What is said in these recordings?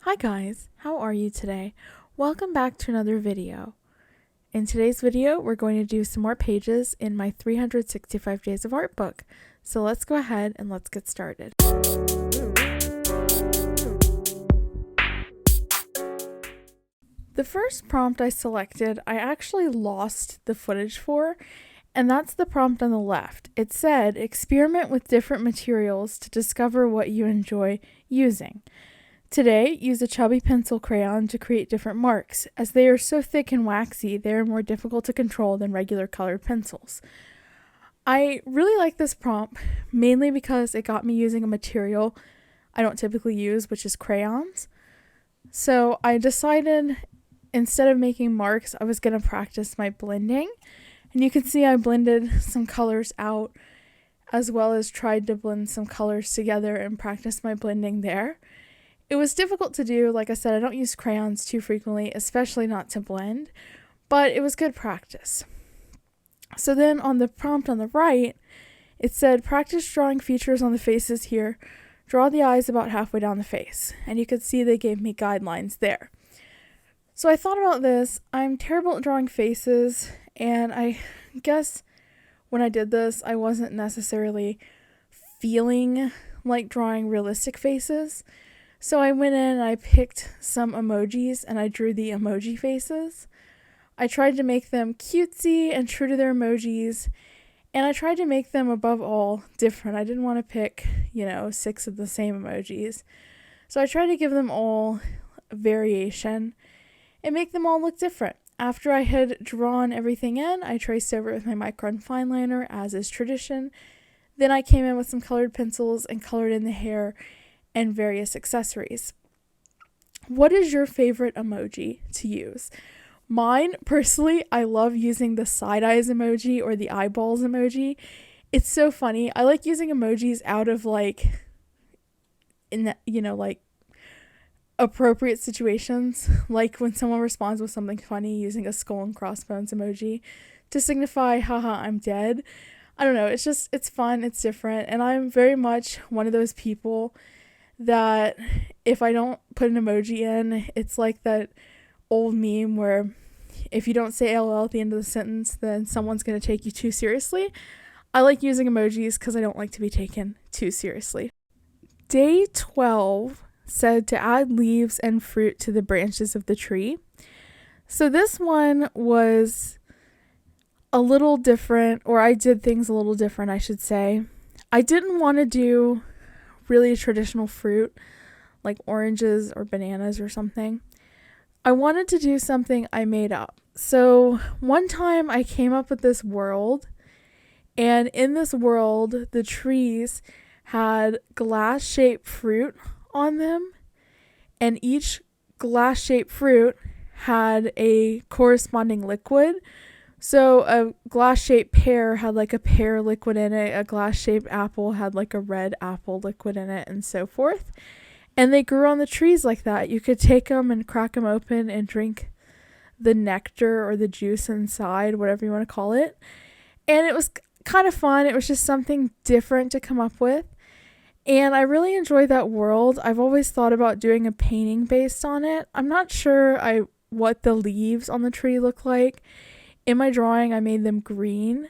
Hi guys, how are you today? Welcome back to another video. In today's video, we're going to do some more pages in my 365 Days of Art book. So let's go ahead and let's get started. The first prompt I selected, I actually lost the footage for, and that's the prompt on the left. It said, experiment with different materials to discover what you enjoy using. Today, use a chubby pencil crayon to create different marks. As they are so thick and waxy, they are more difficult to control than regular colored pencils. I really like this prompt, mainly because it got me using a material I don't typically use, which is crayons. So I decided, instead of making marks, I was going to practice my blending. And you can see I blended some colors out, as well as tried to blend some colors together and practice my blending there. It was difficult to do. Like I said, I don't use crayons too frequently, especially not to blend, but it was good practice. So then on the prompt on the right, it said, practice drawing features on the faces here. Draw the eyes about halfway down the face. And you could see they gave me guidelines there. So I thought about this. I'm terrible at drawing faces, and I guess when I did this, I wasn't necessarily feeling like drawing realistic faces. So I went in and I picked some emojis and I drew the emoji faces. I tried to make them cutesy and true to their emojis, and I tried to make them above all different. I didn't want to pick, 6 of the same emojis. So I tried to give them all variation and make them all look different. After I had drawn everything in, I traced over it with my micron fine liner, as is tradition. Then I came in with some colored pencils and colored in the hair and various accessories. What is your favorite emoji to use? Mine, personally, I love using the side eyes emoji or the eyeballs emoji. It's so funny. I like using emojis out of appropriate situations, like when someone responds with something funny using a skull and crossbones emoji to signify, haha, I'm dead. I don't know. It's fun. It's different. And I'm very much one of those people that if I don't put an emoji in, it's like that old meme where if you don't say LOL at the end of the sentence, then someone's going to take you too seriously. I like using emojis because I don't like to be taken too seriously. Day 12 said to add leaves and fruit to the branches of the tree. So this one was a little different, or I did things a little different, I should say. I didn't want to do really traditional fruit like oranges or bananas or something. I wanted to do something I made up. So one time I came up with this world, and in this world the trees had glass-shaped fruit on them, and each glass-shaped fruit had a corresponding liquid. So a glass-shaped pear had like a pear liquid in it, a glass-shaped apple had like a red apple liquid in it, and so forth. And they grew on the trees like that. You could take them and crack them open and drink the nectar or the juice inside, whatever you want to call it. And it was kind of fun. It was just something different to come up with. And I really enjoyed that world. I've always thought about doing a painting based on it. I'm not sure what the leaves on the tree look like. In my drawing, I made them green,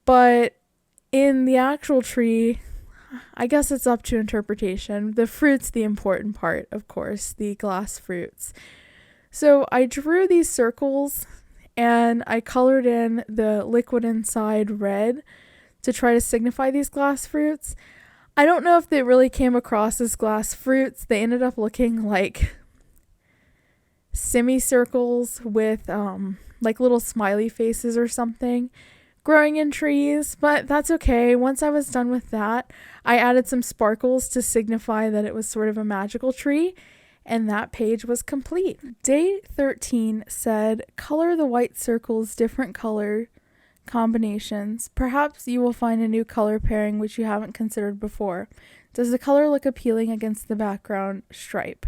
but in the actual tree, I guess it's up to interpretation. The fruit's the important part, of course, the glass fruits. So I drew these circles and I colored in the liquid inside red to try to signify these glass fruits. I don't know if they really came across as glass fruits. They ended up looking like semicircles with like little smiley faces or something growing in trees, but that's okay. Once I was done with that, I added some sparkles to signify that it was sort of a magical tree, and that page was complete. Day 13 said, color the white circles different color combinations. Perhaps you will find a new color pairing which you haven't considered before. Does the color look appealing against the background stripe?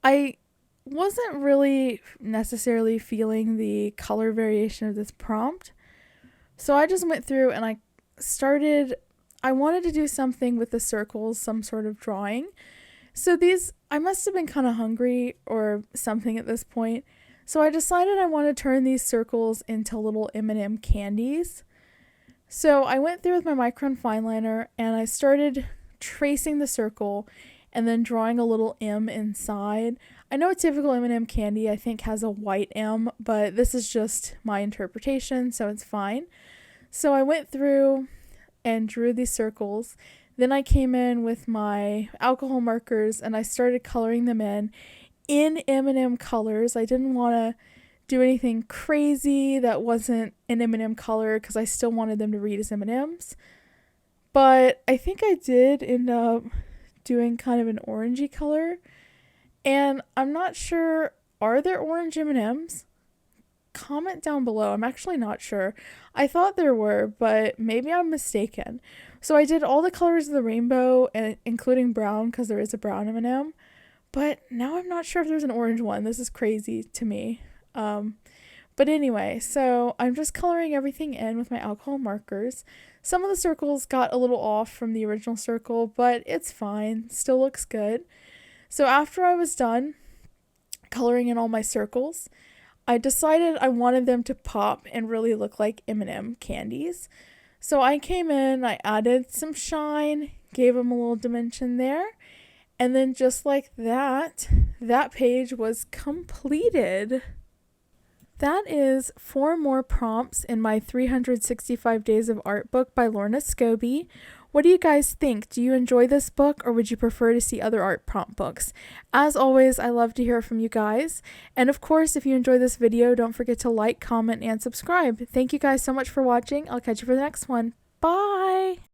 I wasn't really necessarily feeling the color variation of this prompt, so I just went through and I wanted to do something with the circles, some sort of drawing, So these, I must have been kind of hungry or something at this point. So I decided I want to turn these circles into little M&M candies. So I went through with my micron fine liner and I started tracing the circle and then drawing a little M inside. I know a typical M&M candy I think has a white M, but this is just my interpretation, so it's fine. So I went through and drew these circles. Then I came in with my alcohol markers and I started coloring them in M&M colors. I didn't want to do anything crazy that wasn't an M&M color because I still wanted them to read as M&Ms. But I think I did end up doing kind of an orangey color. And I'm not sure, are there orange M&Ms? Comment down below. I'm actually not sure. I thought there were, but maybe I'm mistaken. So I did all the colors of the rainbow, and including brown because there is a brown M&M. But now I'm not sure if there's an orange one. This is crazy to me. But anyway, so I'm just coloring everything in with my alcohol markers. Some of the circles got a little off from the original circle, but it's fine. Still looks good. So after I was done coloring in all my circles, I decided I wanted them to pop and really look like M&M candies. So I came in, I added some shine, gave them a little dimension there, and then just like that, that page was completed. That is 4 more prompts in my 365 Days of Art book by Lorna Scobie. What do you guys think? Do you enjoy this book or would you prefer to see other art prompt books? As always, I love to hear from you guys. And of course, if you enjoy this video, don't forget to like, comment, and subscribe. Thank you guys so much for watching. I'll catch you for the next one. Bye!